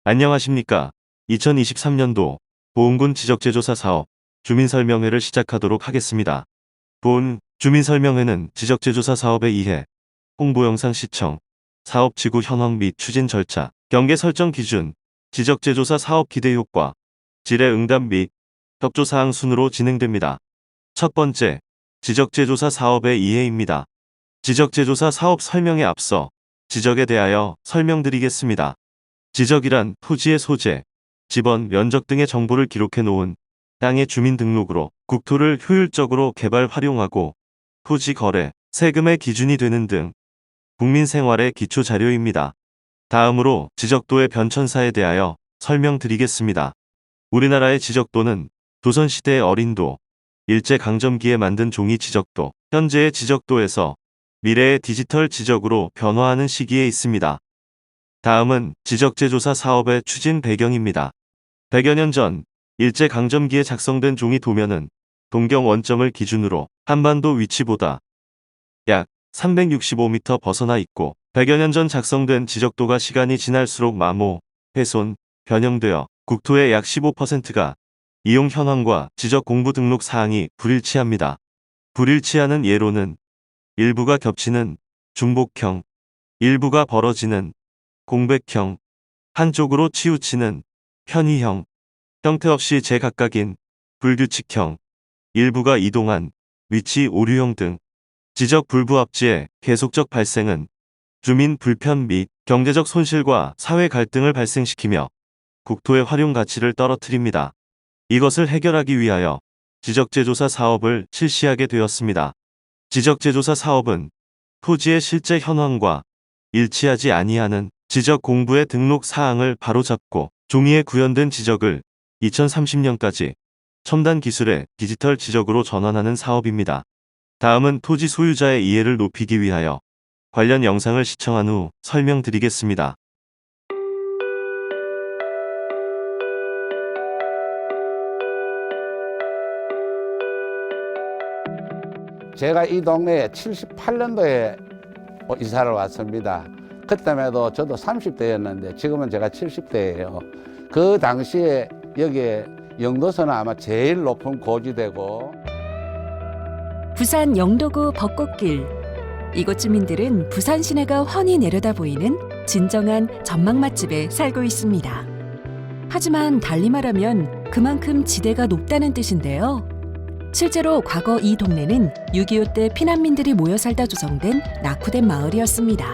안녕하십니까. 2023년도 보은군 지적재조사 사업 주민설명회를 시작하도록 하겠습니다. 본 주민설명회는 지적재조사 사업에 의해 홍보영상 시청, 사업지구 현황 및 추진 절차, 경계 설정 기준, 지적재조사 사업 기대 효과, 질의응답 및 협조사항 순으로 진행됩니다. 첫 번째, 지적재조사 사업의 이해입니다. 지적재조사 사업 설명에 앞서 지적에 대하여 설명드리겠습니다. 지적이란 토지의 소재, 지번, 면적 등의 정보를 기록해 놓은 땅의 주민등록으로 국토를 효율적으로 개발 활용하고 토지 거래, 세금의 기준이 되는 등 국민 생활의 기초 자료입니다. 다음으로 지적도의 변천사에 대하여 설명드리겠습니다. 우리나라의 지적도는 조선시대의 어린도, 일제강점기에 만든 종이 지적도, 현재의 지적도에서 미래의 디지털 지적으로 변화하는 시기에 있습니다. 다음은 지적재조사 사업의 추진 배경입니다. 100여 년 전 일제강점기에 작성된 종이 도면은 동경 원점을 기준으로 한반도 위치보다 약 365m 벗어나 있고 100여 년 전 작성된 지적도가 시간이 지날수록 마모, 훼손, 변형되어 국토의 약 15%가 이용 현황과 지적 공부 등록 사항이 불일치합니다. 불일치하는 예로는 일부가 겹치는 중복형, 일부가 벌어지는 공백형, 한쪽으로 치우치는 편의형, 형태 없이 제각각인 불규칙형, 일부가 이동한 위치 오류형 등 지적 불부합지의 계속적 발생은 주민 불편 및 경제적 손실과 사회 갈등을 발생시키며 국토의 활용 가치를 떨어뜨립니다. 이것을 해결하기 위하여 지적재조사 사업을 실시하게 되었습니다. 지적재조사 사업은 토지의 실제 현황과 일치하지 아니하는 지적 공부의 등록 사항을 바로잡고 종이에 구현된 지적을 2030년까지 첨단 기술의 디지털 지적으로 전환하는 사업입니다. 다음은 토지 소유자의 이해를 높이기 위하여 관련 영상을 시청한 후 설명드리겠습니다. 제가 이 동네에 78년도에 이사를 왔습니다. 그때만 해도 저도 30대였는데 지금은 제가 70대예요. 그 당시에 여기에 영도서는 아마 제일 높은 고지대고 부산 영도구 벚꽃길. 이곳 주민들은 부산 시내가 훤히 내려다 보이는 진정한 전망 맛집에 살고 있습니다. 하지만 달리 말하면 그만큼 지대가 높다는 뜻인데요. 실제로 과거 이 동네는 6.25 때 피난민들이 모여 살다 조성된 낙후된 마을이었습니다.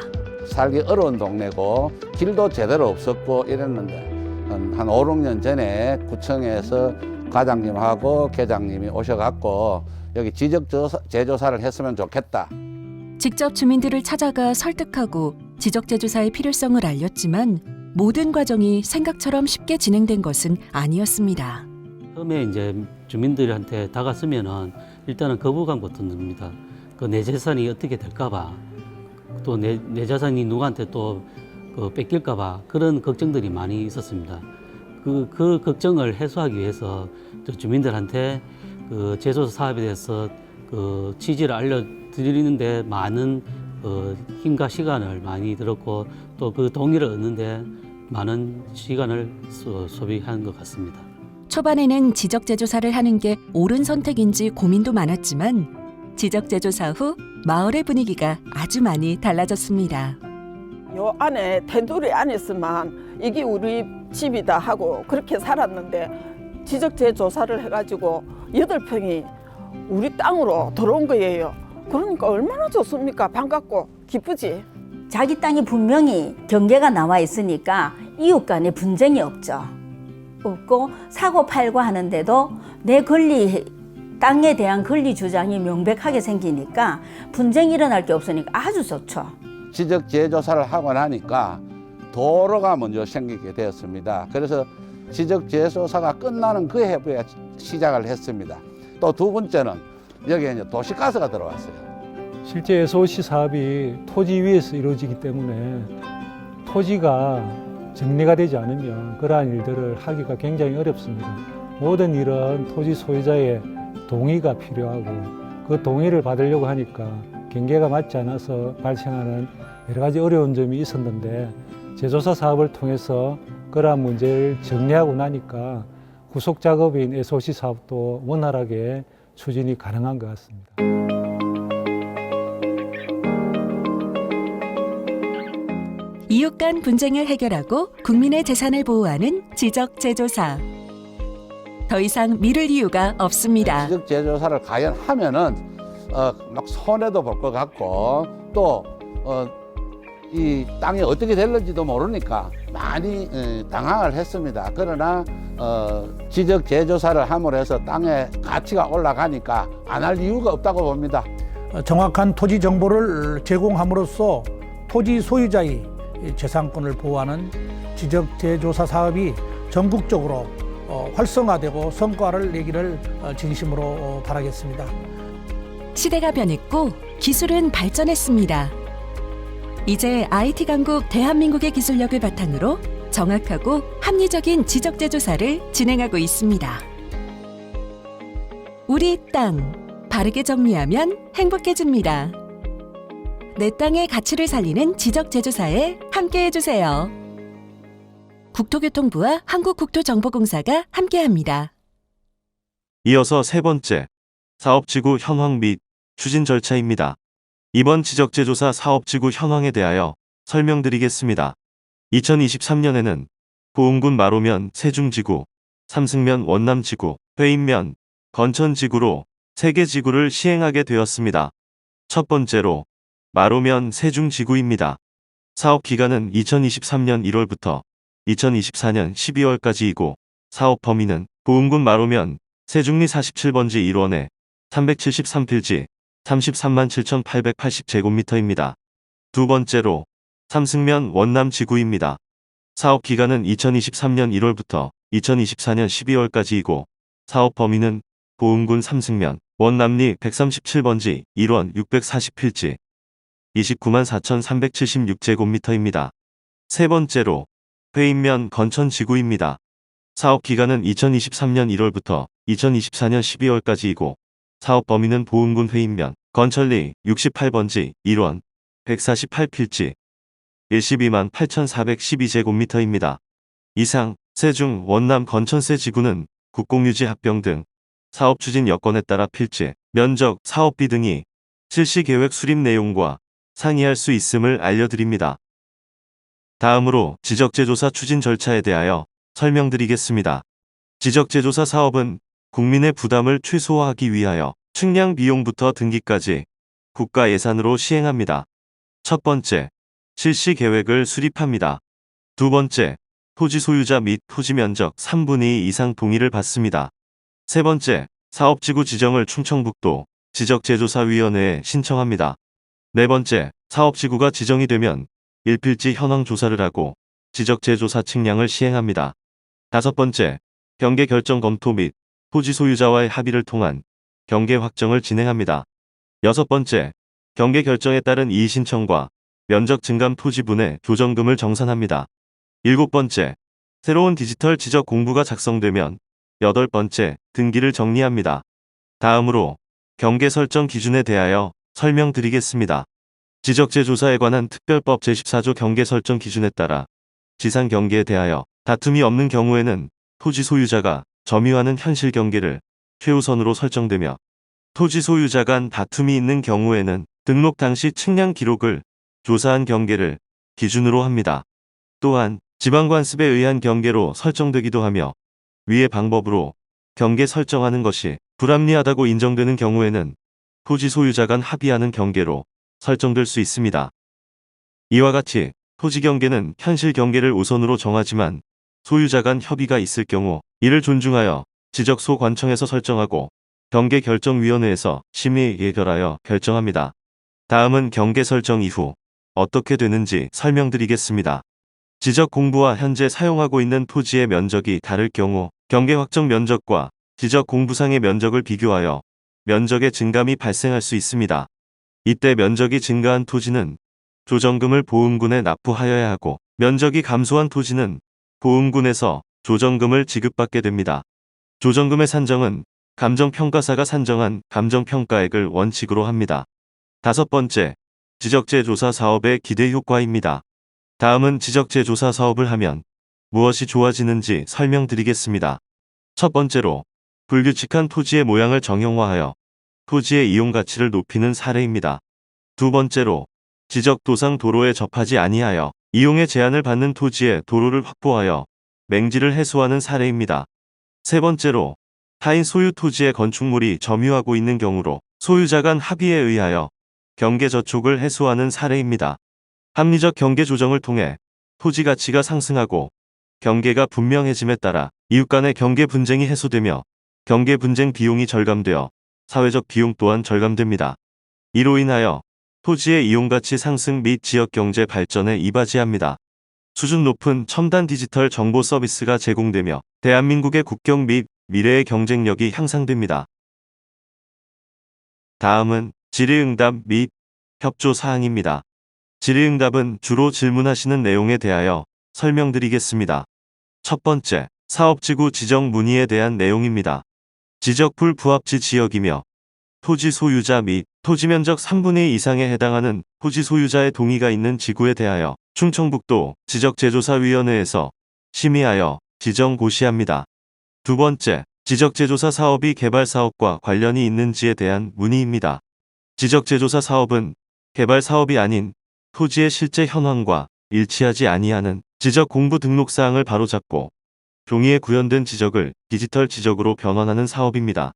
살기 어려운 동네고 길도 제대로 없었고 이랬는데 한 5, 6년 전에 구청에서 과장님하고 계장님이 오셔갖고 여기 지적재조사를 했으면 좋겠다. 직접 주민들을 찾아가 설득하고 지적재조사의 필요성을 알렸지만 모든 과정이 생각처럼 쉽게 진행된 것은 아니었습니다. 처음에 이제 주민들한테 다가서면은 일단은 거부감부터 듭니다. 그 내 재산이 어떻게 될까봐, 또 내 재산이 누구한테 또 뺏길까봐 그런 걱정들이 많이 있었습니다. 그 걱정을 해소하기 위해서 주민들한테 그 재조사 사업에 대해서 그 취지를 알려드리는데 많은 힘과 시간을 많이 들었고 또 그 동의를 얻는데 많은 시간을 소비한 것 같습니다. 초반에는 지적재조사를 하는 게 옳은 선택인지 고민도 많았지만 지적재조사 후 마을의 분위기가 아주 많이 달라졌습니다. 요 안에 테두리 안에서만 이게 우리 집이다 하고 그렇게 살았는데 지적재조사를 해가지고 8평이 우리 땅으로 들어온 거예요. 그러니까 얼마나 좋습니까? 반갑고 기쁘지. 자기 땅이 분명히 경계가 나와 있으니까 이웃 간에 분쟁이 없고 사고 팔고 하는데도 내 권리, 땅에 대한 권리 주장이 명백하게 생기니까 분쟁이 일어날 게 없으니까 아주 좋죠. 지적재조사를 하고 나니까 도로가 먼저 생기게 되었습니다. 그래서 지적재조사가 끝나는 그 해부에 시작을 했습니다. 또 두 번째는 여기에 이제 도시가스가 들어왔어요. 실제 SOC 사업이 토지 위에서 이루어지기 때문에 토지가 정리가 되지 않으면 그러한 일들을 하기가 굉장히 어렵습니다. 모든 일은 토지 소유자의 동의가 필요하고 그 동의를 받으려고 하니까 경계가 맞지 않아서 발생하는 여러 가지 어려운 점이 있었는데 재조사 사업을 통해서 그러한 문제를 정리하고 나니까 후속 작업인 SOC 사업도 원활하게 추진이 가능한 것 같습니다. 이웃 간 분쟁을 해결하고 국민의 재산을 보호하는 지적재조사. 더 이상 미룰 이유가 없습니다. 지적 재조사를 과연 하면은 막 손해도 볼 것 같고 또 이 땅이 어떻게 될는지도 모르니까 많이 당황을 했습니다. 그러나 지적 재조사를 함으로 해서 땅의 가치가 올라가니까 안 할 이유가 없다고 봅니다. 정확한 토지 정보를 제공함으로써 토지 소유자의 재산권을 보호하는 지적 재조사 사업이 전국적으로 활성화되고 성과를 내기를 진심으로 바라겠습니다. 시대가 변했고 기술은 발전했습니다. 이제 IT 강국 대한민국의 기술력을 바탕으로 정확하고 합리적인 지적재조사를 진행하고 있습니다. 우리 땅, 바르게 정리하면 행복해집니다. 내 땅의 가치를 살리는 지적재조사에 함께해주세요. 국토교통부와 한국국토정보공사가 함께합니다. 이어서 세 번째, 사업지구 현황 및 추진 절차입니다. 이번 지적재조사 사업지구 현황에 대하여 설명드리겠습니다. 2023년에는 보은군 마로면 세중지구, 삼승면 원남지구, 회인면 건천지구로 3개 지구를 시행하게 되었습니다. 첫 번째로 마로면 세중지구입니다. 사업 기간은 2023년 1월부터 2024년 12월까지이고 사업 범위는 보은군 마로면 세중리 47번지 1원에 373필지 33만 7,880제곱미터입니다. 두 번째로 삼승면 원남지구입니다. 사업 기간은 2023년 1월부터 2024년 12월까지이고 사업 범위는 보은군 삼승면 원남리 137번지 1원 640필지 29만 4,376제곱미터입니다. 세 번째로 회인면 건천지구입니다. 사업 기간은 2023년 1월부터 2024년 12월까지이고 사업 범위는 보은군 회인면 건천리 68번지 1원 148필지 12만 8,412제곱미터입니다. 이상 세중 원남 건천세 지구는 국공유지 합병 등 사업 추진 여건에 따라 필지, 면적, 사업비 등이 실시계획 수립 내용과 상이할 수 있음을 알려드립니다. 다음으로 지적재조사 추진 절차에 대하여 설명드리겠습니다. 지적재조사 사업은 국민의 부담을 최소화하기 위하여 측량 비용부터 등기까지 국가 예산으로 시행합니다. 첫 번째, 실시 계획을 수립합니다. 두 번째, 토지 소유자 및 토지 면적 3분의 2 이상 동의를 받습니다. 세 번째, 사업지구 지정을 충청북도 지적재조사위원회에 신청합니다. 네 번째, 사업지구가 지정이 되면 1필지 현황 조사를 하고 지적재조사 측량을 시행합니다. 다섯 번째, 경계 결정 검토 및 토지 소유자와의 합의를 통한 경계 확정을 진행합니다. 여섯 번째, 경계 결정에 따른 이의 신청과 면적 증감 토지 분해 조정금을 정산합니다. 일곱 번째, 새로운 디지털 지적 공부가 작성되면 여덟 번째, 등기를 정리합니다. 다음으로 경계 설정 기준에 대하여 설명드리겠습니다. 지적재조사에 관한 특별법 제14조 경계 설정 기준에 따라 지상 경계에 대하여 다툼이 없는 경우에는 토지 소유자가 점유하는 현실 경계를 최우선으로 설정되며 토지 소유자 간 다툼이 있는 경우에는 등록 당시 측량 기록을 조사한 경계를 기준으로 합니다. 또한 지방관습에 의한 경계로 설정되기도 하며 위의 방법으로 경계 설정하는 것이 불합리하다고 인정되는 경우에는 토지 소유자 간 합의하는 경계로 설정될 수 있습니다. 이와 같이 토지 경계는 현실 경계를 우선으로 정하지만 소유자 간 협의가 있을 경우 이를 존중하여 지적소관청에서 설정하고 경계결정위원회에서 심의 예결하여 결정합니다. 다음은 경계 설정 이후 어떻게 되는지 설명드리겠습니다. 지적 공부와 현재 사용하고 있는 토지의 면적이 다를 경우 경계 확정 면적과 지적 공부상의 면적을 비교하여 면적의 증감이 발생할 수 있습니다. 이때 면적이 증가한 토지는 조정금을 보은군에 납부하여야 하고 면적이 감소한 토지는 보은군에서 조정금을 지급받게 됩니다. 조정금의 산정은 감정평가사가 산정한 감정평가액을 원칙으로 합니다. 다섯 번째, 지적재조사 사업의 기대 효과입니다. 다음은 지적재조사 사업을 하면 무엇이 좋아지는지 설명드리겠습니다. 첫 번째로 불규칙한 토지의 모양을 정형화하여 토지의 이용 가치를 높이는 사례입니다. 두 번째로 지적도상 도로에 접하지 아니하여 이용의 제한을 받는 토지에 도로를 확보하여 맹지를 해소하는 사례입니다. 세 번째로 타인 소유 토지의 건축물이 점유하고 있는 경우로 소유자 간 합의에 의하여 경계 저촉을 해소하는 사례입니다. 합리적 경계 조정을 통해 토지 가치가 상승하고 경계가 분명해짐에 따라 이웃 간의 경계 분쟁이 해소되며 경계 분쟁 비용이 절감되어 사회적 비용 또한 절감됩니다. 이로 인하여 토지의 이용 가치 상승 및 지역 경제 발전에 이바지합니다. 수준 높은 첨단 디지털 정보 서비스가 제공되며 대한민국의 국격 및 미래의 경쟁력이 향상됩니다. 다음은 질의응답 및 협조 사항입니다. 질의응답은 주로 질문하시는 내용에 대하여 설명드리겠습니다. 첫 번째, 사업지구 지정 문의에 대한 내용입니다. 지적 불부합지 지역이며 토지 소유자 및 토지 면적 3분의 2 이상에 해당하는 토지 소유자의 동의가 있는 지구에 대하여 충청북도 지적재조사위원회에서 심의하여 지정 고시합니다. 두 번째, 지적재조사 사업이 개발 사업과 관련이 있는지에 대한 문의입니다. 지적재조사 사업은 개발 사업이 아닌 토지의 실제 현황과 일치하지 아니하는 지적 공부 등록 사항을 바로잡고 종이에 구현된 지적을 디지털 지적으로 변환하는 사업입니다.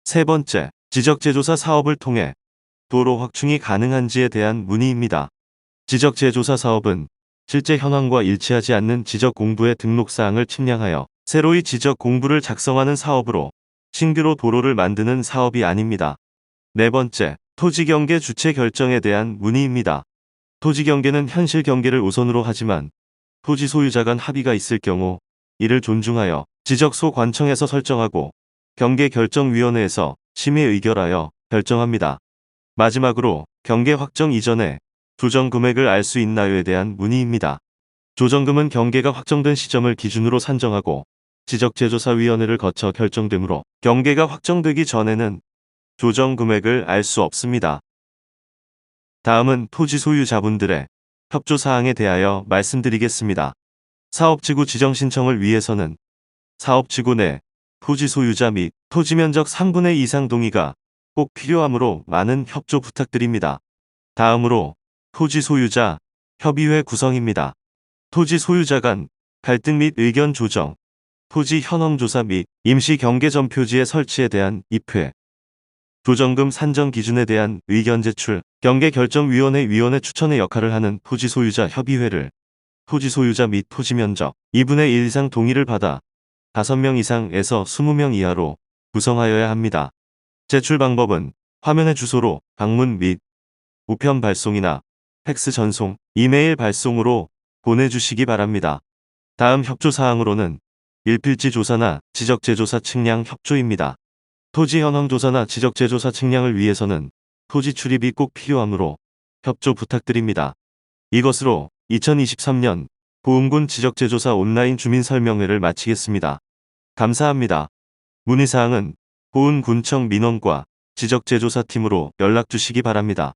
세 번째, 지적재조사 사업을 통해 도로 확충이 가능한지에 대한 문의입니다. 지적재조사 사업은 실제 현황과 일치하지 않는 지적 공부의 등록 사항을 측량하여 새로이 지적 공부를 작성하는 사업으로 신규로 도로를 만드는 사업이 아닙니다. 네 번째, 토지 경계 주체 결정에 대한 문의입니다. 토지 경계는 현실 경계를 우선으로 하지만 토지 소유자 간 합의가 있을 경우 이를 존중하여 지적소 관청에서 설정하고 경계결정위원회에서 심의 의결하여 결정합니다. 마지막으로 경계 확정 이전에 조정 금액을 알 수 있나요에 대한 문의입니다. 조정금은 경계가 확정된 시점을 기준으로 산정하고 지적재조사위원회를 거쳐 결정되므로 경계가 확정되기 전에는 조정 금액을 알 수 없습니다. 다음은 토지 소유자분들의 협조사항에 대하여 말씀드리겠습니다. 사업지구 지정 신청을 위해서는 사업지구 내 토지 소유자 및 토지 면적 3분의 2 이상 동의가 꼭 필요하므로 많은 협조 부탁드립니다. 다음으로 토지 소유자 협의회 구성입니다. 토지 소유자 간 갈등 및 의견 조정, 토지 현황 조사 및 임시 경계 전표지의 설치에 대한 입회, 조정금 산정 기준에 대한 의견 제출, 경계결정위원회 위원회 추천의 역할을 하는 토지 소유자 협의회를 토지 소유자 및 토지 면적 2분의 1 이상 동의를 받아 5명 이상에서 20명 이하로 구성하여야 합니다. 제출 방법은 화면의 주소로 방문 및 우편 발송이나 팩스 전송, 이메일 발송으로 보내주시기 바랍니다. 다음 협조사항으로는 일필지 조사나 지적재조사 측량 협조입니다. 토지 현황 조사나 지적재조사 측량을 위해서는 토지 출입이 꼭 필요하므로 협조 부탁드립니다. 이것으로 2023년 보은군 지적재조사 온라인 주민설명회를 마치겠습니다. 감사합니다. 문의사항은 보은군청 민원과 지적재조사팀으로 연락 주시기 바랍니다.